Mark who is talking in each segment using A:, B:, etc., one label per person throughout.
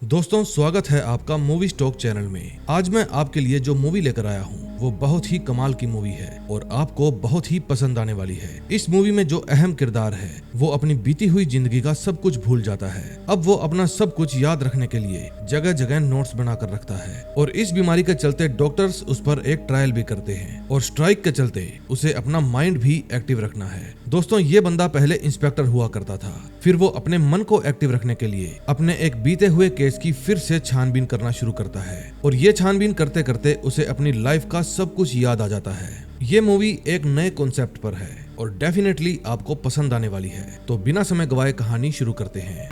A: दोस्तों, स्वागत है आपका मूवी स्टॉक चैनल में। आज मैं आपके लिए जो मूवी लेकर आया हूँ वो बहुत ही कमाल की मूवी है और आपको बहुत ही पसंद आने वाली है। इस मूवी में जो अहम किरदार है वो अपनी बीती हुई जिंदगी का सब कुछ भूल जाता है। अब वो अपना सब कुछ याद रखने के लिए जगह जगह नोट्स बनाकर रखता है और इस बीमारी के चलते डॉक्टर्स उस पर एक ट्रायल भी करते हैं और स्ट्राइक के चलते उसे अपना माइंड भी एक्टिव रखना है। दोस्तों, ये बंदा पहले इंस्पेक्टर हुआ करता था, फिर वो अपने मन को एक्टिव रखने के लिए अपने एक बीते हुए केस की फिर से छानबीन करना शुरू करता है और ये छानबीन करते करते उसे अपनी लाइफ का सब कुछ याद आ जाता है। ये मूवी एक नए कॉन्सेप्ट पर है और डेफिनेटली आपको पसंद आने वाली है। तो बिना समय गवाए कहानी शुरू करते हैं।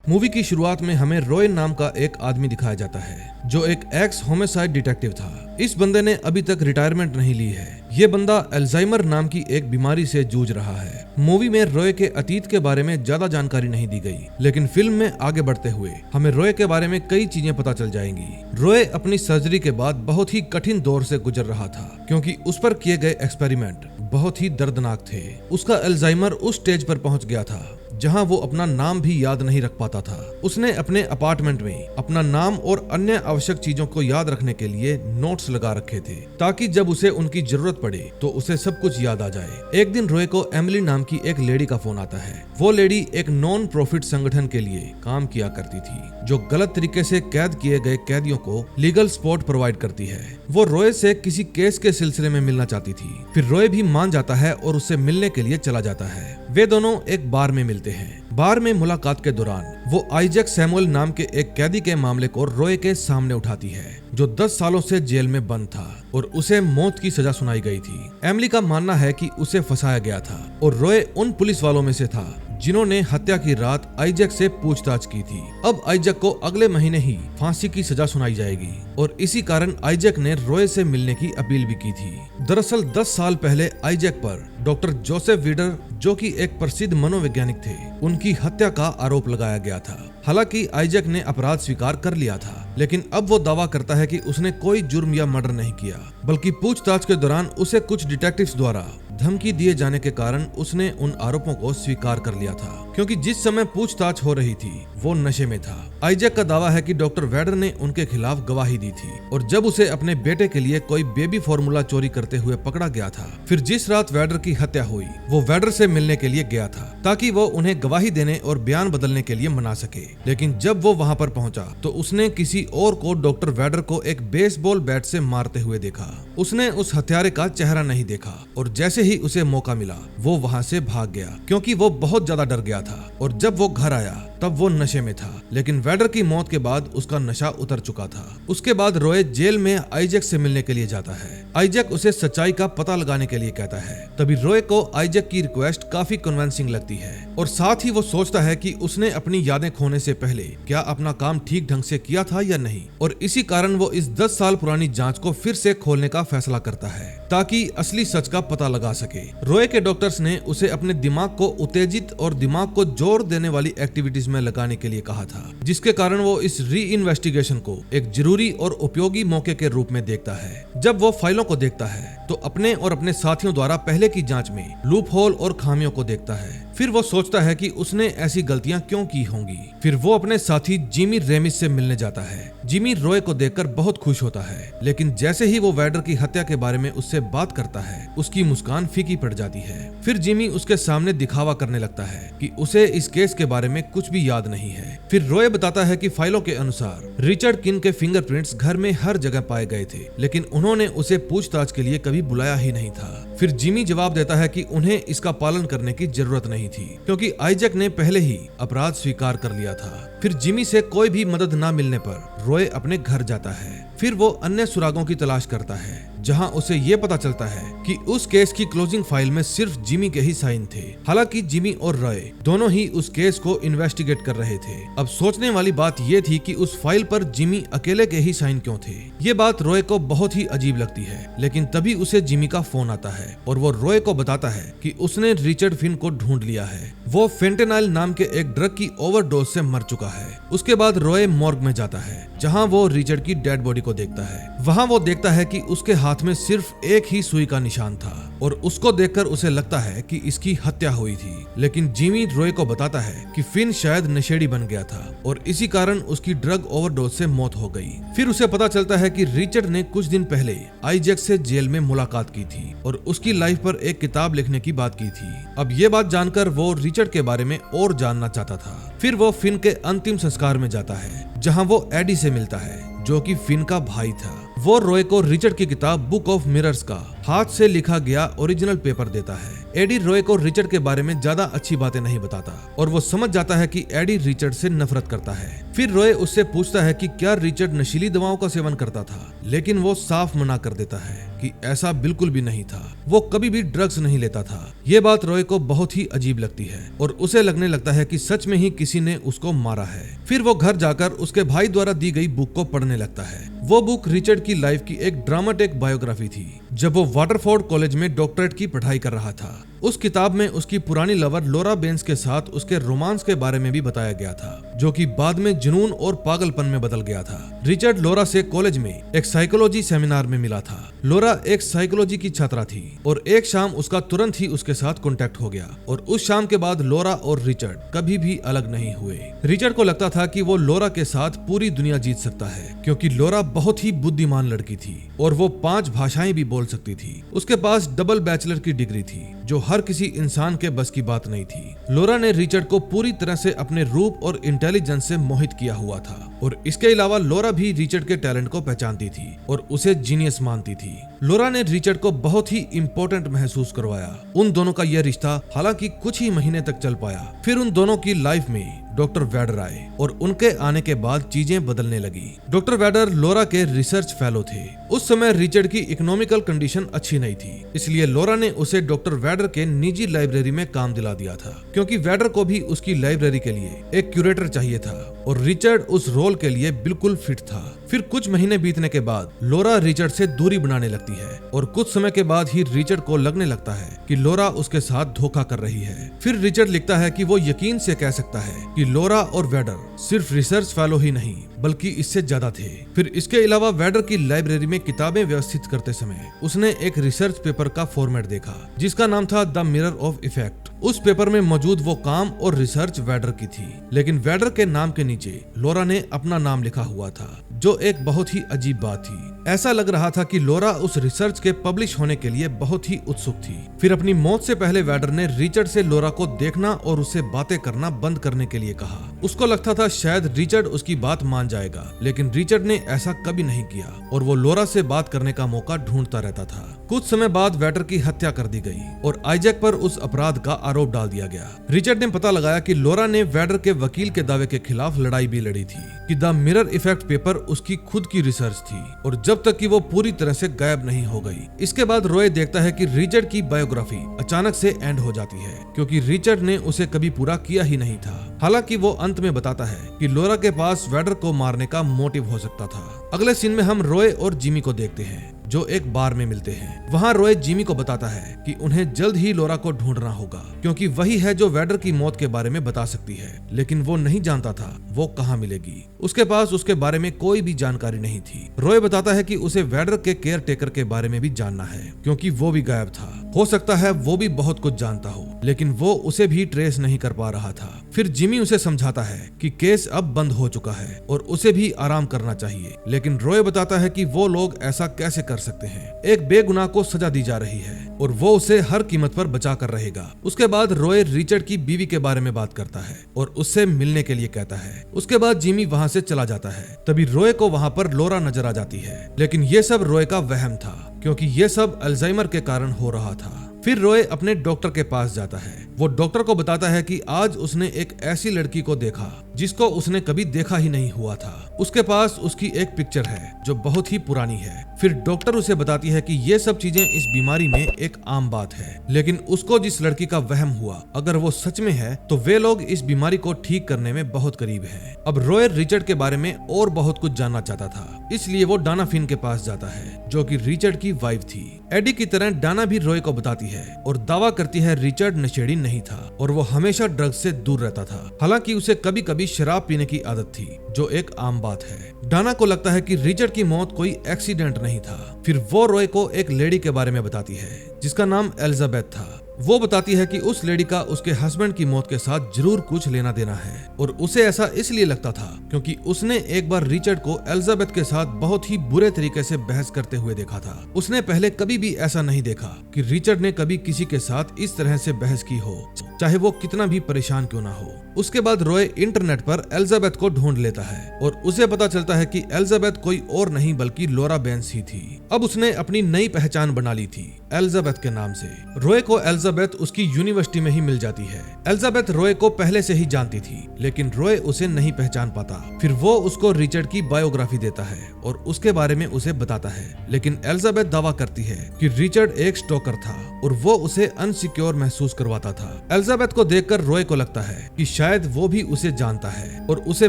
A: मूवी की शुरुआत में हमें रॉय नाम का एक आदमी दिखाया जाता है जो एक एक्स होमिसाइड डिटेक्टिव था। इस बंदे ने अभी तक रिटायरमेंट नहीं ली है। ये बंदा अल्जाइमर नाम की एक बीमारी से जूझ रहा है। मूवी में रॉय के अतीत के बारे में ज्यादा जानकारी नहीं दी गई, लेकिन फिल्म में आगे बढ़ते हुए हमें रॉय के बारे में कई चीजें पता चल जाएंगी। रॉय अपनी सर्जरी के बाद बहुत ही कठिन दौर से गुजर रहा था क्योंकि उस पर किए गए एक्सपेरिमेंट बहुत ही दर्दनाक थे। उसका अल्जाइमर उस स्टेज पर पहुंच गया था जहां वो अपना नाम भी याद नहीं रख पाता था। उसने अपने अपार्टमेंट में अपना नाम और अन्य आवश्यक चीजों को याद रखने के लिए नोट्स लगा रखे थे ताकि जब उसे उनकी जरूरत पड़े तो उसे सब कुछ याद आ जाए। एक दिन रॉय को एमिली नाम की एक लेडी का फोन आता है। वो लेडी एक नॉन प्रॉफिट संगठन के लिए काम किया करती थी जो गलत तरीके से कैद किए गए कैदियों को लीगल सपोर्ट प्रोवाइड करती है। वो रॉय से किसी केस के सिलसिले में मिलना चाहती थी। फिर रॉय भी मान जाता है और उससे मिलने के लिए चला जाता है। वे दोनों एक बार में मिलते हैं। बार में मुलाकात के दौरान वो आइजैक सैमुअल नाम के एक कैदी के मामले को रॉय के सामने उठाती है जो 10 सालों से जेल में बंद था और उसे मौत की सजा सुनाई गई थी। एमिली का मानना है कि उसे फंसाया गया था और रॉय उन पुलिस वालों में से था जिन्होंने हत्या की रात आइजैक से पूछताछ की थी। अब आइजैक को अगले महीने ही फांसी की सजा सुनाई जाएगी और इसी कारण आइजैक ने रॉय से मिलने की अपील भी की थी। दरअसल 10 साल पहले आइजैक पर डॉक्टर जोसेफ वीडर, जो कि एक प्रसिद्ध मनोवैज्ञानिक थे, उनकी हत्या का आरोप लगाया गया था। हालांकि आइजैक ने अपराध स्वीकार कर लिया था, लेकिन अब वो दावा करता है कि उसने कोई जुर्म या मर्डर नहीं किया, बल्कि पूछताछ के दौरान उसे कुछ डिटेक्टिव्स द्वारा धमकी दिए जाने के कारण उसने उन आरोपों को स्वीकार कर लिया था क्योंकि जिस समय पूछताछ हो रही थी वो नशे में था। आइजैक का दावा है कि डॉक्टर वेडर ने उनके खिलाफ गवाही दी थी और जब उसे अपने बेटे के लिए कोई बेबी फॉर्मूला चोरी करते हुए पकड़ा गया था, फिर जिस रात वेडर की हत्या हुई वो वेडर से मिलने के लिए गया था ताकि वो उन्हें गवाही देने और बयान बदलने के लिए मना सके। लेकिन जब वो वहाँ पर पहुंचा तो उसने किसी और को डॉक्टर वेडर को एक बेसबॉल बैट से मारते हुए देखा। उसने उस हत्यारे का चेहरा नहीं देखा और जैसे ही उसे मौका मिला वो वहाँ से भाग गया क्योंकि वो बहुत ज्यादा डर गया था और जब वो घर आया तब वो नशे में था। लेकिन वेडर की मौत के बाद उसका नशा उतर चुका था। उसके बाद रॉय जेल में आइजैक से मिलने के लिए जाता है। आइजैक उसे सच्चाई का पता लगाने के लिए कहता है। तभी रॉय को आइजैक की रिक्वेस्ट काफी कन्विंसिंग लगती है और साथ ही वो सोचता है कि उसने अपनी यादें खोने से पहले क्या अपना काम ठीक ढंग से किया था या नहीं, और इसी कारण वो इस 10 साल पुरानी जांच को फिर से खोलने का फैसला करता है ताकि असली सच का पता लगा सके। रॉय के डॉक्टर्स ने उसे अपने दिमाग को उत्तेजित और दिमाग को जोर देने वाली एक्टिविटीज में लगाने के लिए कहा था, जिसके कारण वो इस री इन्वेस्टिगेशन को एक जरूरी और उपयोगी मौके के रूप में देखता है। जब वो फाइलों को देखता है तो अपने और अपने साथियों द्वारा पहले की जांच में लूप होल और खामियों को देखता है। फिर वो सोचता है कि उसने ऐसी गलतियां क्यों की होंगी। फिर वो अपने साथी जिमी रेमिस से मिलने जाता है। जिमी रॉय को देखकर बहुत खुश होता है, लेकिन जैसे ही वो वेडर की हत्या के बारे में उससे बात करता है उसकी मुस्कान फीकी पड़ जाती है। फिर जिमी उसके सामने दिखावा करने लगता है कि उसे इस केस के बारे में कुछ भी याद नहीं है। फिर रॉय बताता है कि फाइलों के अनुसार रिचर्ड किन के फिंगरप्रिंट्स घर में हर जगह पाए गए थे, लेकिन उन्होंने उसे पूछताछ के लिए कभी बुलाया ही नहीं था। फिर जिमी जवाब देता है कि उन्हें इसका पालन करने की जरूरत नहीं थी क्योंकि आइजैक ने पहले ही अपराध स्वीकार कर लिया था। फिर जिमी से कोई भी मदद न मिलने पर रॉय अपने घर जाता है। फिर वो अन्य सुरागों की तलाश करता है जहां उसे ये पता चलता है कि उस केस की क्लोजिंग फाइल में सिर्फ जिमी के ही साइन थे। हालांकि जिमी और रॉय दोनों ही उस केस को इन्वेस्टिगेट कर रहे थे। अब सोचने वाली बात ये थी कि उस फाइल पर जिमी अकेले के ही साइन क्यों थे। ये बात रॉय को बहुत ही अजीब लगती है, लेकिन तभी उसे जिमी का फोन आता है और वो रॉय को बताता है कि उसने रिचर्ड फिन को ढूंढ लिया है। वो फेंटेनाइल नाम के एक ड्रग की ओवरडोज से मर चुका है। उसके बाद रॉय मॉर्ग में जाता है जहां वो रिचर्ड की डेड बॉडी को देखता है। वहां वो देखता है कि उसके हाथ में सिर्फ एक ही सुई का निशान था। और उसको देखकर उसे लगता है कि इसकी हत्या हुई थी। लेकिन जिमी रॉय को बताता है कि फिन शायद नशेड़ी बन गया था और इसी कारण उसकी ड्रग ओवरडोज से मौत हो गई। फिर उसे पता चलता है कि रिचर्ड ने कुछ दिन पहले आइजैक से जेल में मुलाकात की थी और उसकी लाइफ पर एक किताब लिखने की बात की थी। अब ये बात जानकर वो रिचर्ड के बारे में और जानना चाहता था। फिर वो फिन के अंतिम संस्कार में जाता है जहाँ वो एडी से मिलता है जो कि फिन का भाई था। वो रॉय को रिचर्ड की किताब बुक ऑफ मिरर्स का हाथ से लिखा गया ओरिजिनल पेपर देता है। एडी रॉय को रिचर्ड के बारे में ज्यादा अच्छी बातें नहीं बताता और वो समझ जाता है कि एडी रिचर्ड से नफरत करता है। फिर रॉय उससे पूछता है कि क्या रिचर्ड नशीली दवाओं का सेवन करता था, लेकिन वो साफ मना कर देता है कि ऐसा बिल्कुल भी नहीं था, वो कभी भी ड्रग्स नहीं लेता था। ये बात रॉय को बहुत ही अजीब लगती है और उसे लगने लगता है कि सच में ही किसी ने उसको मारा है। फिर वो घर जाकर उसके भाई द्वारा दी गई बुक को पढ़ने लगता है। वो बुक रिचर्ड की लाइफ की एक ड्रामेटिक बायोग्राफी थी जब वो वाटरफोर्ड कॉलेज में डॉक्टरेट की पढ़ाई कर रहा था। उस किताब में उसकी पुरानी लवर लोरा बेंस के साथ उसके रोमांस के बारे में भी बताया गया था, जो कि बाद में जुनून और पागलपन में बदल गया था। रिचर्ड लोरा से कॉलेज में एक साइकोलॉजी सेमिनार में मिला था। लोरा एक साइकोलॉजी की छात्रा थी और एक शाम उसका तुरंत ही उसके साथ कांटेक्ट हो गया और उस शाम के बाद लोरा और रिचर्ड कभी भी अलग नहीं हुए। रिचर्ड को लगता था कि वो लोरा के साथ पूरी दुनिया जीत सकता है क्योंकि लोरा बहुत ही बुद्धिमान लड़की थी और वो 5 भाषाएं भी बोल सकती थी। उसके पास डबल बैचलर की डिग्री थी जो हर किसी इंसान के बस की बात नहीं थी। लोरा ने रिचर्ड को पूरी तरह से अपने रूप और इंटेलिजेंस से मोहित किया हुआ था और इसके अलावा लोरा भी रिचर्ड के टैलेंट को पहचानती थी और उसे जीनियस मानती थी। लोरा ने रिचर्ड को बहुत ही इम्पोर्टेंट महसूस करवाया। उन दोनों का यह रिश्ता हालांकि कुछ ही महीने तक चल पाया। फिर उन दोनों की लाइफ में डॉक्टर वैडर आए और उनके आने के बाद चीजें बदलने लगी। डॉक्टर वैडर लोरा के रिसर्च फेलो थे। उस समय रिचर्ड की इकोनॉमिकल कंडीशन अच्छी नहीं थी, इसलिए लोरा ने उसे डॉक्टर वैडर के निजी लाइब्रेरी में काम दिला दिया था क्योंकि वैडर को भी उसकी लाइब्रेरी के लिए एक क्यूरेटर चाहिए था और रिचर्ड उस रोल के लिए बिल्कुल फिट था। फिर कुछ महीने बीतने के बाद लोरा रिचर्ड से दूरी बनाने लगती है और कुछ समय के बाद ही रिचर्ड को लगने लगता है कि लोरा उसके साथ धोखा कर रही है। फिर रिचर्ड लिखता है कि वो यकीन से कह सकता है कि लोरा और वैडर सिर्फ रिसर्च फेलो ही नहीं बल्कि इससे ज्यादा थे। फिर इसके अलावा वैडर की लाइब्रेरी में किताबें व्यवस्थित करते समय उसने एक रिसर्च पेपर का फॉर्मेट देखा जिसका नाम था द मिरर ऑफ इफेक्ट। उस पेपर में मौजूद वो काम और रिसर्च वैडर की थी, लेकिन वैडर के नाम के नीचे लोरा ने अपना नाम लिखा हुआ था, जो एक बहुत ही अजीब बात थी। ऐसा लग रहा था कि लोरा उस रिसर्च के पब्लिश होने के लिए बहुत ही उत्सुक थी। फिर अपनी मौत से पहले वैडर ने रिचर्ड से लोरा को देखना और उससे बातें करना बंद करने के लिए कहा। उसको लगता था शायद रिचर्ड उसकी बात मान जाएगा, लेकिन रिचर्ड ने ऐसा कभी नहीं किया और वो लोरा से बात करने का मौका ढूंढता रहता था। कुछ समय बाद वैडर की हत्या कर दी गई और आइजैक पर उस अपराध का आरोप डाल दिया गया। रिचर्ड ने पता लगाया कि लोरा ने वैडर के वकील के दावे के खिलाफ लड़ाई भी लड़ी थी कि द मिरर इफेक्ट पेपर उसकी खुद की रिसर्च थी और जब तक कि वो पूरी तरह से गायब नहीं हो गई। इसके बाद रॉय देखता है कि रिचर्ड की बायोग्राफी अचानक से एंड हो जाती है क्योंकि रिचर्ड ने उसे कभी पूरा किया ही नहीं था। हालांकि वो अंत में बताता है कि लोरा के पास वैडर को मारने का मोटिव हो सकता था। अगले सीन में हम रॉय और जिमी को देखते हैं जो एक बार में मिलते हैं। वहाँ रॉय जिमी को बताता है कि उन्हें जल्द ही लोरा को ढूंढना होगा क्योंकि वही है जो वैडर की मौत के बारे में बता सकती है, लेकिन वो नहीं जानता था वो कहाँ मिलेगी। उसके पास उसके बारे में कोई भी जानकारी नहीं थी। रॉय बताता है कि उसे वैडर के केयर टेकर के बारे में भी जानना है क्योंकि वो भी गायब था। हो सकता है वो भी बहुत कुछ जानता हो, लेकिन वो उसे भी ट्रेस नहीं कर पा रहा था। फिर जिमी उसे समझाता है कि केस अब बंद हो चुका है और उसे भी आराम करना चाहिए, लेकिन रॉय बताता है कि वो लोग ऐसा कैसे कर सकते हैं। एक बेगुनाह को सजा दी जा रही है और वो उसे हर कीमत पर बचा कर रहेगा। उसके बाद रॉय रिचर्ड की बीवी के बारे में बात करता है और उससे मिलने के लिए कहता है। उसके बाद जिमी वहाँ से चला जाता है। तभी रॉय को वहाँ पर लोरा नजर आ जाती है, लेकिन ये सब रॉय का वहम था क्योंकि ये सब अल्जाइमर के कारण हो रहा था। फिर रॉय अपने डॉक्टर के पास जाता है। वो डॉक्टर को बताता है कि आज उसने एक ऐसी लड़की को देखा जिसको उसने कभी देखा ही नहीं हुआ था। उसके पास उसकी एक पिक्चर है जो बहुत ही पुरानी है। फिर डॉक्टर उसे बताती है कि ये सब चीजें इस बीमारी में एक आम बात है, लेकिन उसको जिस लड़की का वहम हुआ अगर वो सच में है तो वे लोग इस बीमारी को ठीक करने में बहुत करीब हैं। अब रॉय रिचर्ड के बारे में और बहुत कुछ जानना चाहता था, इसलिए वो डाना फिन के पास जाता है जो कि रिचर्ड की वाइफ थी। एडी की तरह डाना भी रॉय को बताती है और दावा करती है रिचर्ड नशेड़ी नहीं था और वो हमेशा ड्रग्स से दूर रहता था। हालांकि उसे कभी कभी शराब पीने की आदत थी, जो एक आम बात है। डाना को लगता है कि रिचर्ड की मौत कोई एक्सीडेंट नहीं था। फिर वो रॉय को एक लेडी के बारे में बताती है जिसका नाम एलिजाबेथ था। वो बताती है कि उस लेडी का उसके हस्बैंड की मौत के साथ जरूर कुछ लेना देना है और उसे ऐसा इसलिए लगता था क्योंकि उसने एक बार रिचर्ड को एलिजाबेथ के साथ बहुत ही बुरे तरीके से बहस करते हुए देखा था। उसने पहले कभी भी ऐसा नहीं देखा कि रिचर्ड ने कभी किसी के साथ इस तरह से बहस की हो, चाहे वो कितना भी परेशान क्यों ना हो। उसके बाद रॉय इंटरनेट पर एलिजाबेथ को ढूंढ लेता है और उसे पता चलता है कि एलिजाबेथ कोई और नहीं बल्कि लॉरा बेंस ही थी। अब उसने अपनी नई पहचान बना ली थी एलिजाबेथ के नाम से। रॉय को एलिजाबेथ उसकी यूनिवर्सिटी में ही मिल जाती है। एलिजाबेथ रॉय को पहले से ही जानती थी, लेकिन रॉय उसे नहीं पहचान पाता। फिर वो उसको रिचर्ड की बायोग्राफी देता है और उसके बारे में उसे बताता है, लेकिन एलिजाबेथ दावा करती है कि रिचर्ड एक स्टॉकर था और वो उसे अनसिक्योर महसूस करवाता था। एलिजाबेथ को देखकर रॉय को लगता है कि शायद वो भी उसे जानता है और उसे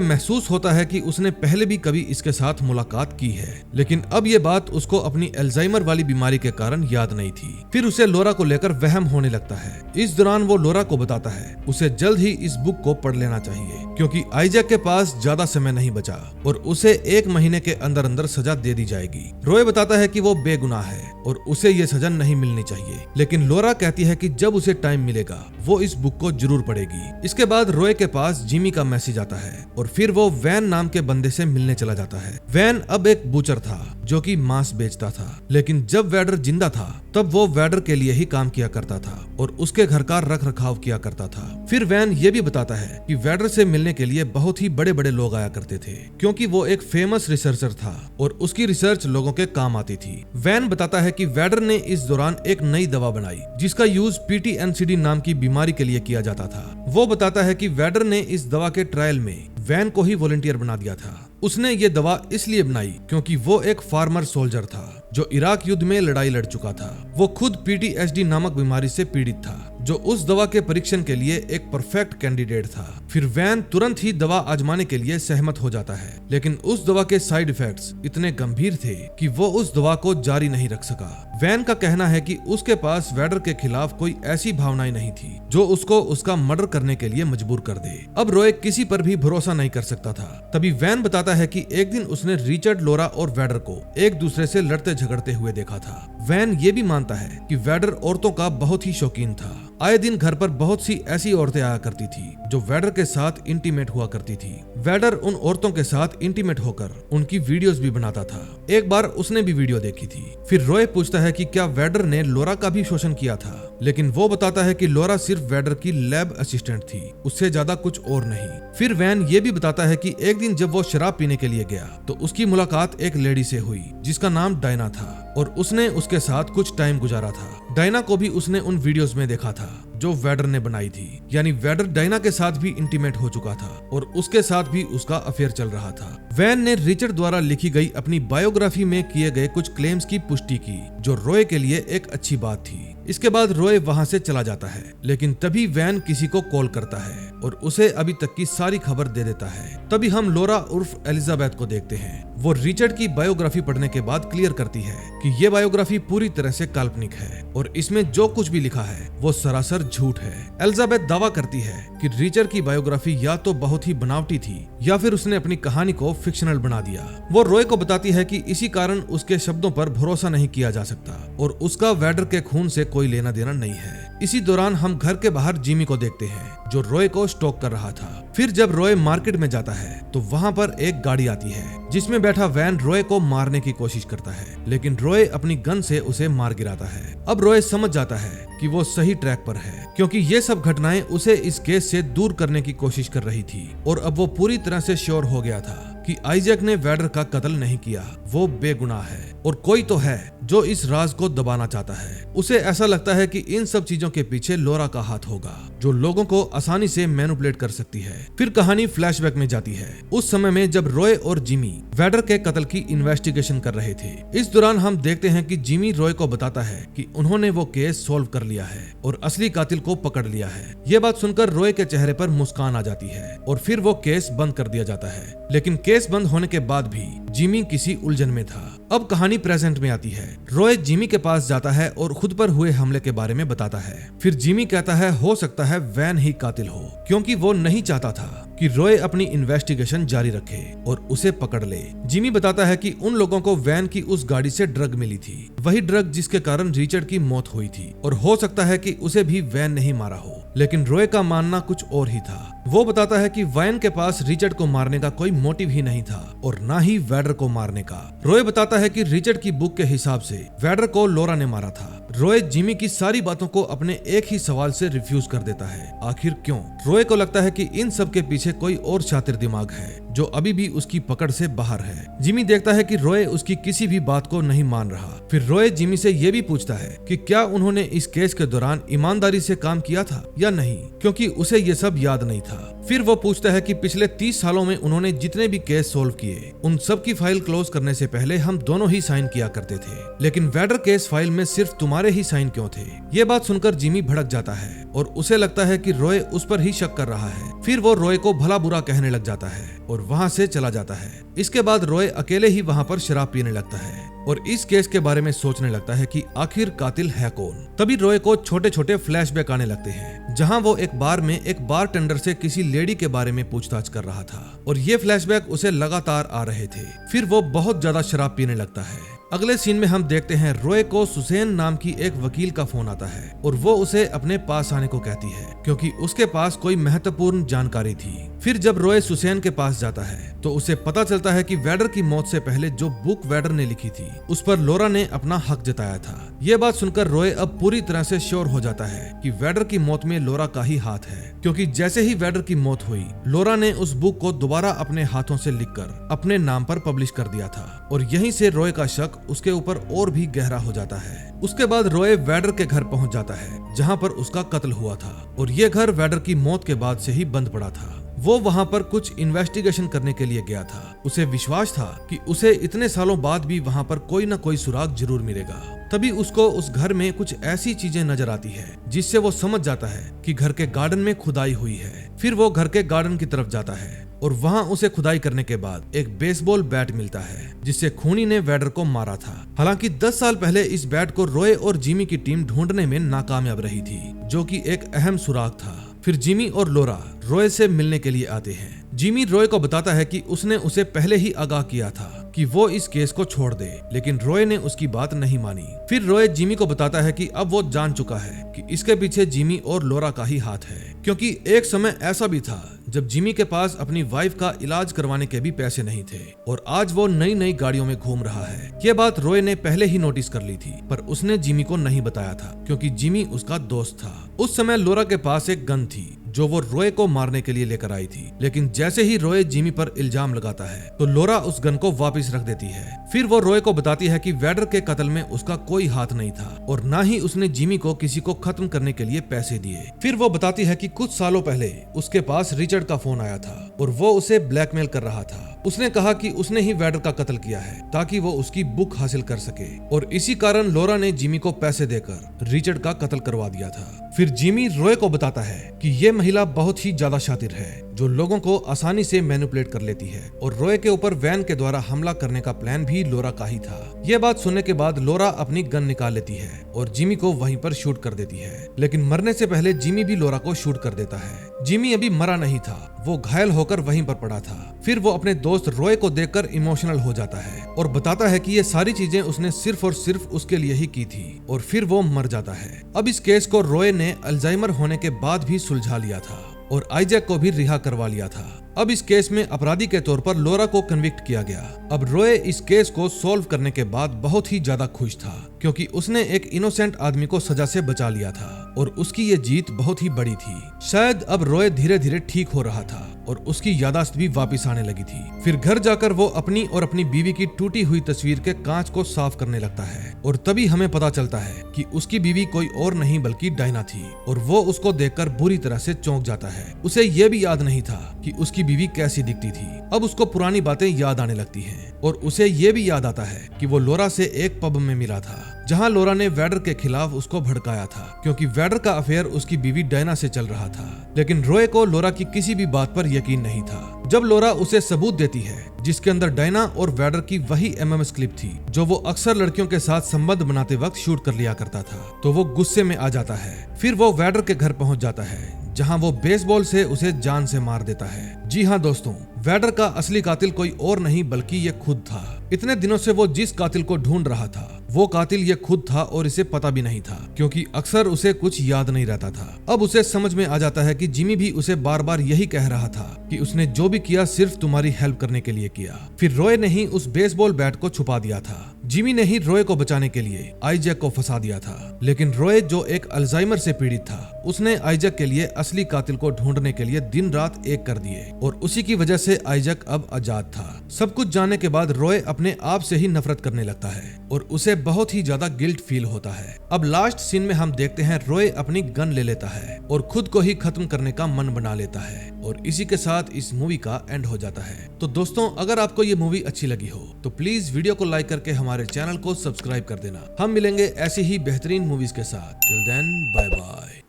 A: महसूस होता है कि उसने पहले भी कभी इसके साथ मुलाकात की है, लेकिन अब ये बात उसको अपनी अल्जाइमर वाली बीमारी के कारण याद नहीं थी। फिर उसे लॉरा को लेकर वहम होने लगता है। इस दौरान वो लॉरा को बताता है उसे जल्द ही इस बुक को पढ़ लेना चाहिए क्योंकि आइजैक के पास ज्यादा समय नहीं बचा और उसे 1 महीने के अंदर अंदर सजा दे दी जाएगी। रॉय बताता है कि वो बेगुनाह है और उसे ये सजा नहीं मिलनी चाहिए, लेकिन लॉरा कहती है कि जब उसे टाइम मिलेगा वो इस बुक को जरूर पढ़ेगी। इसके बाद रॉय के पास जिमी का मैसेज आता है और फिर वो वैन नाम के बंदे से मिलने चला जाता है। वैन अब एक बूचर था जो कि मांस बेचता था, लेकिन जब वैडर जिंदा था तब वो वैडर के लिए ही काम किया करता था और उसके घर का रख रखाव किया करता था। फिर वैन ये भी बताता है कि वैडर से मिलने के लिए बहुत ही बड़े बड़े लोग आया करते थे क्योंकि वो एक फेमस रिसर्चर था और उसकी रिसर्च लोगों के काम आती थी। वैन बताता है कि वैडर ने इस दौरान एक नई दवा बनाई जिसका यूज PTNCD नाम की बीमारी के लिए किया जाता था। वो बताता है कि वैडर ने इस दवा के ट्रायल में वैन को ही वॉलंटियर बना दिया था। उसने ये दवा इसलिए बनाई क्योंकि वो एक फार्मर सोल्जर था जो इराक युद्ध में लड़ाई लड़ चुका था। वो खुद PTSD नामक बीमारी से पीड़ित था जो उस दवा के परीक्षण के लिए एक परफेक्ट कैंडिडेट था। फिर वैन तुरंत ही दवा आजमाने के लिए सहमत हो जाता है, लेकिन उस दवा के साइड इफेक्ट्स इतने गंभीर थे कि वो उस दवा को जारी नहीं रख सका। वैन का कहना है कि उसके पास वैडर के खिलाफ कोई ऐसी भावनाएं नहीं थी जो उसको उसका मर्डर करने के लिए मजबूर कर दे। अब रॉय किसी पर भी भरोसा नहीं कर सकता था। तभी वैन बताता है कि एक दिन उसने रिचर्ड, लॉरा और वैडर को एक दूसरे से लड़ते झगड़ते हुए देखा था। वैन ये भी मानता है कि वैडर औरतों का बहुत ही शौकीन था। आए दिन घर पर बहुत सी ऐसी औरतें आया करती थी जो वैडर के साथ इंटीमेट हुआ करती थी। वैडर उन औरतों के साथ इंटीमेट होकर उनकी वीडियोस भी बनाता था। एक बार उसने भी वीडियो देखी थी। फिर रॉय पूछता है कि क्या वैडर ने लॉरा का भी शोषण किया था, लेकिन वो बताता है कि लॉरा सिर्फ वैडर की लैब असिस्टेंट थी, उससे ज्यादा कुछ और नहीं। फिर वैन ये भी बताता है कि एक दिन जब वो शराब पीने के लिए गया तो उसकी मुलाकात एक लेडी से हुई जिसका नाम डायना था और उसने उसके साथ कुछ टाइम गुजारा था। डायना को भी उसने उन वीडियोस में देखा था जो वैडर ने बनाई थी, यानी वैडर डायना के साथ भी इंटीमेट हो चुका था और उसके साथ भी उसका अफेयर चल रहा था। वैन ने रिचर्ड द्वारा लिखी गई अपनी बायोग्राफी में किए गए कुछ क्लेम्स की पुष्टि की जो रॉय के लिए एक अच्छी बात थी। इसके बाद रॉय वहां से चला जाता है, लेकिन तभी वैन किसी को कॉल करता है और उसे अभी तक की सारी खबर दे देता है। तभी हम लॉरा उर्फ एलिजाबेथ को देखते हैं। वो रिचर्ड की बायोग्राफी पढ़ने के बाद क्लियर करती है कि ये बायोग्राफी पूरी तरह से काल्पनिक है और इसमें जो कुछ भी लिखा है वो सरासर झूठ है। एलिजाबेथ दावा करती है कि रिचर्ड की बायोग्राफी या तो बहुत ही बनावटी थी या फिर उसने अपनी कहानी को फिक्शनल बना दिया। वो रॉय को बताती है कि इसी कारण उसके शब्दों पर भरोसा नहीं किया जा सकता और उसका वैडर के खून से कोई लेना देना नहीं है। इसी दौरान हम घर के बाहर जिमी को देखते हैं जो रॉय को स्टॉक कर रहा था। फिर जब रॉय मार्केट में जाता है तो वहाँ पर एक गाड़ी आती है जिसमें बैठा वैन रॉय को मारने की कोशिश करता है, लेकिन रॉय अपनी गन से उसे मार गिराता है। अब रॉय समझ जाता है कि वो सही ट्रैक पर है क्योंकि ये सब घटनाएं उसे इस केस से दूर करने की कोशिश कर रही थी और अब वो पूरी तरह से श्योर हो गया था कि आइजैक ने वैडर का कत्ल नहीं किया, वो बेगुनाह है और कोई तो है जो इस राज को दबाना चाहता है। उसे ऐसा लगता है कि इन सब चीजों के पीछे लॉरा का हाथ होगा जो लोगों को आसानी से मैनिपुलेट कर सकती है। फिर कहानी फ्लैशबैक में जाती है उस समय में जब रॉय और जिमी वैडर के कत्ल की इन्वेस्टिगेशन कर रहे थे। इस दौरान हम देखते हैं कि जिमी रॉय को बताता है कि उन्होंने वो केस सॉल्व कर लिया है और असली कातिल को पकड़ लिया है। ये बात सुनकर रॉय के चेहरे पर मुस्कान आ जाती है और फिर वो केस बंद कर दिया जाता है, लेकिन केस बंद होने के बाद भी जिमी किसी उलझन में था। अब कहानी प्रेजेंट में आती है। रॉय जिमी के पास जाता है और खुद खुद पर हुए हमले के बारे में बताता है। फिर जिमी कहता है हो सकता है वैन ही कातिल हो, क्योंकि वो नहीं चाहता था कि रॉय अपनी इन्वेस्टिगेशन जारी रखे और उसे पकड़ ले। जिमी बताता है कि उन लोगों को वैन की उस गाड़ी से ड्रग मिली थी, वही ड्रग जिसके कारण रिचर्ड की मौत हुई थी, और हो सकता है कि उसे भी वैन नहीं मारा हो। लेकिन रॉय का मानना कुछ और ही था। वो बताता है कि वैन के पास रिचर्ड को मारने का कोई मोटिव ही नहीं था और ना ही वैडर को मारने का। रॉय बताता है कि रिचर्ड की बुक के हिसाब से वैडर को लोरा ने मारा था। रॉय जिमी की सारी बातों को अपने एक ही सवाल से रिफ्यूज कर देता है, आखिर क्यों? रॉय को लगता है कि इन सब के पीछे कोई और शातिर दिमाग है जो अभी भी उसकी पकड़ से बाहर है। जिमी देखता है कि रॉय उसकी किसी भी बात को नहीं मान रहा। फिर रॉय जिमी से ये भी पूछता है कि क्या उन्होंने इस केस के दौरान ईमानदारी से काम किया था या नहीं, क्योंकि उसे ये सब याद नहीं था। फिर वो पूछता है कि पिछले 30 सालों में उन्होंने जितने भी केस सोल्व किए, उन सब की फाइल क्लोज करने से पहले हम दोनों ही साइन किया करते थे, लेकिन वैडर केस फाइल में सिर्फ तुम्हारे ही साइन क्यों थे? ये बात सुनकर जिमी भड़क जाता है और उसे लगता है कि रॉय उस पर ही शक कर रहा है। फिर वो रॉय को भला बुरा कहने लग जाता है और वहाँ से चला जाता है। इसके बाद रॉय अकेले ही वहाँ पर शराब पीने लगता है और इस केस के बारे में सोचने लगता है कि आखिर कातिल है कौन। तभी रॉय को छोटे छोटे फ्लैशबैक आने लगते हैं, जहां वो एक बार में एक बारटेंडर से किसी लेडी के बारे में पूछताछ कर रहा था और ये फ्लैशबैक उसे लगातार आ रहे थे। फिर वो बहुत ज्यादा शराब पीने लगता है। अगले सीन में हम देखते हैं रॉय को सुसैन नाम की एक वकील का फोन आता है और वो उसे अपने पास आने को कहती है क्योंकि उसके पास कोई महत्वपूर्ण जानकारी थी। फिर जब रॉय सुसैन के पास जाता है तो उसे पता चलता है कि वैडर की मौत से पहले जो बुक वैडर ने लिखी थी उस पर लोरा ने अपना हक जताया था। ये बात सुनकर रॉय अब पूरी तरह से श्योर हो जाता है कि वैडर की मौत में लोरा का ही हाथ है, क्योंकि जैसे ही वैडर की मौत हुई लोरा ने उस बुक को दोबारा अपने हाथों से लिखकर अपने नाम पर पब्लिश कर दिया था और यहीं से रॉय का शक उसके ऊपर और भी गहरा हो जाता है। उसके बाद रॉय वैडर के घर पहुंच जाता है जहां पर उसका कत्ल हुआ था और ये घर वैडर की मौत के बाद से ही बंद पड़ा था। वो वहां पर कुछ इन्वेस्टिगेशन करने के लिए गया था। उसे विश्वास था कि उसे इतने सालों बाद भी वहां पर कोई न कोई सुराग जरूर मिलेगा। तभी उसको उस घर में कुछ ऐसी चीजें नजर आती है जिससे वो समझ जाता है कि घर के गार्डन में खुदाई हुई है। फिर वो घर के गार्डन की तरफ जाता है और वहाँ उसे खुदाई करने के बाद एक बेसबॉल बैट मिलता है जिससे खूनी ने वैडर को मारा था। हालांकि 10 साल पहले इस बैट को रॉय और जिमी की टीम ढूंढने में नाकामयाब रही थी, जो कि एक अहम सुराग था। फिर जिमी और लोरा रॉय से मिलने के लिए आते हैं। जिमी रॉय को बताता है कि उसने उसे पहले ही आगाह किया था कि वो इस केस को छोड़ दे, लेकिन रॉय ने उसकी बात नहीं मानी। फिर रॉय जिमी को बताता है कि अब वो जान चुका है कि इसके पीछे जिमी और लोरा का ही हाथ है, क्योंकि एक समय ऐसा भी था जब जिमी के पास अपनी वाइफ का इलाज करवाने के भी पैसे नहीं थे और आज वो नई नई गाड़ियों में घूम रहा है। ये बात रॉय ने पहले ही नोटिस कर ली थी, पर उसने जिमी को नहीं बताया था क्योंकि जिमी उसका दोस्त था। उस समय लोरा के पास एक गन थी जो वो रॉय को मारने के लिए लेकर आई थी, लेकिन जैसे ही रॉय जिमी पर इल्जाम लगाता है तो लोरा उस गन को वापस रख देती है। फिर वो रॉय को बताती है कि वैडर के कत्ल में उसका कोई हाथ नहीं था और ना ही उसने जिमी को किसी को खत्म करने के लिए पैसे दिए। फिर वो बताती है कि कुछ सालों पहले उसके पास रिचर्ड का फोन आया था और वो उसे ब्लैकमेल कर रहा था। उसने कहा कि उसने ही वैडर का कत्ल किया है ताकि वो उसकी बुक हासिल कर सके और इसी कारण लोरा ने जिमी को पैसे देकर रिचर्ड का कत्ल करवा दिया था। फिर जिमी रॉय को बताता है कि ये महिला बहुत ही ज्यादा शातिर है जो लोगों को आसानी से मैनिपुलेट कर लेती है और रॉय के ऊपर वैन के द्वारा हमला करने का प्लान भी लोरा का ही था। ये बात सुनने के बाद लोरा अपनी गन निकाल लेती है और जिमी को वहीं पर शूट कर देती है, लेकिन मरने से पहले जिमी भी लोरा को शूट कर देता है। जिमी अभी मरा नहीं था, वो घायल होकर वहीं पर पड़ा था। फिर वो अपने दोस्त रॉय को देखकर इमोशनल हो जाता है और बताता है कि ये सारी चीजें उसने सिर्फ और सिर्फ उसके लिए ही की थी और फिर वो मर जाता है। अब इस केस को रॉय ने अल्जाइमर होने के बाद भी सुलझा लिया था और आइजैक को भी रिहा करवा लिया था। अब इस केस में अपराधी के तौर पर लोरा को कन्विक्ट किया गया। अब रॉय इस केस को सॉल्व करने के बाद बहुत ही ज्यादा खुश था क्योंकि उसने एक इनोसेंट आदमी को सजा से बचा लिया था और उसकी ये जीत बहुत ही बड़ी थी। शायद अब रॉय धीरे धीरे ठीक हो रहा था और उसकी यादाश्त भी वापस आने लगी थी। फिर घर जाकर वो अपनी और अपनी बीवी की टूटी हुई तस्वीर के कांच को साफ करने लगता है और तभी हमें पता चलता है कि उसकी बीवी कोई और नहीं बल्कि डायना थी और वो उसको देखकर बुरी तरह से चौंक जाता है। उसे ये भी याद नहीं था कि उसकी बीवी कैसी दिखती थी। अब उसको पुरानी बातें याद आने लगती हैं और उसे ये भी याद आता है कि वो लोरा से एक पब में मिला था जहां लोरा ने वैडर के खिलाफ उसको भड़काया था क्योंकि वैडर का अफेयर उसकी बीवी डायना से चल रहा था। लेकिन रॉय को लोरा की किसी भी बात पर यकीन नहीं था। जब लोरा उसे सबूत देती है जिसके अंदर डायना और वैडर की वही एमएमएस क्लिप थी जो वो अक्सर लड़कियों के साथ संबंध बनाते वक्त शूट कर लिया करता था, तो वो गुस्से में आ जाता है। फिर वो वैडर के घर पहुंच जाता है जहां वो बेसबॉल से उसे जान से मार देता है। जी हाँ दोस्तों, वैडर का असली कातिल कोई और नहीं बल्कि ये खुद था। इतने दिनों से वो जिस कातिल को ढूंढ रहा था वो कातिल ये खुद था और इसे पता भी नहीं था क्योंकि अक्सर उसे कुछ याद नहीं रहता था। अब उसे समझ में आ जाता है कि जिमी भी उसे बार बार यही कह रहा था कि उसने जो भी किया सिर्फ तुम्हारी हेल्प करने के लिए किया। फिर रॉय ने ही उस बेसबॉल बैट को छुपा दिया था। जिमी ने ही रॉय को बचाने के लिए आइजैक को फंसा दिया था, लेकिन रॉय जो एक अल्जाइमर से पीड़ित था उसने आइजैक के लिए असली कातिल को ढूंढने के लिए दिन रात एक कर दिए और उसी की वजह से आइजैक अब आजाद था। सब कुछ जानने के बाद रॉय अपने आप से ही नफरत करने लगता है और उसे बहुत ही ज्यादा गिल्ट फील होता है। अब लास्ट सीन में हम देखते हैं रॉय अपनी गन ले लेता है और खुद को ही खत्म करने का मन बना लेता है और इसी के साथ इस मूवी का एंड हो जाता है। तो दोस्तों, अगर आपको ये मूवी अच्छी लगी हो तो प्लीज वीडियो को लाइक करके हमारे चैनल को सब्सक्राइब कर देना। हम मिलेंगे ऐसी ही बेहतरीन मूवीज के साथ। Till then, bye bye.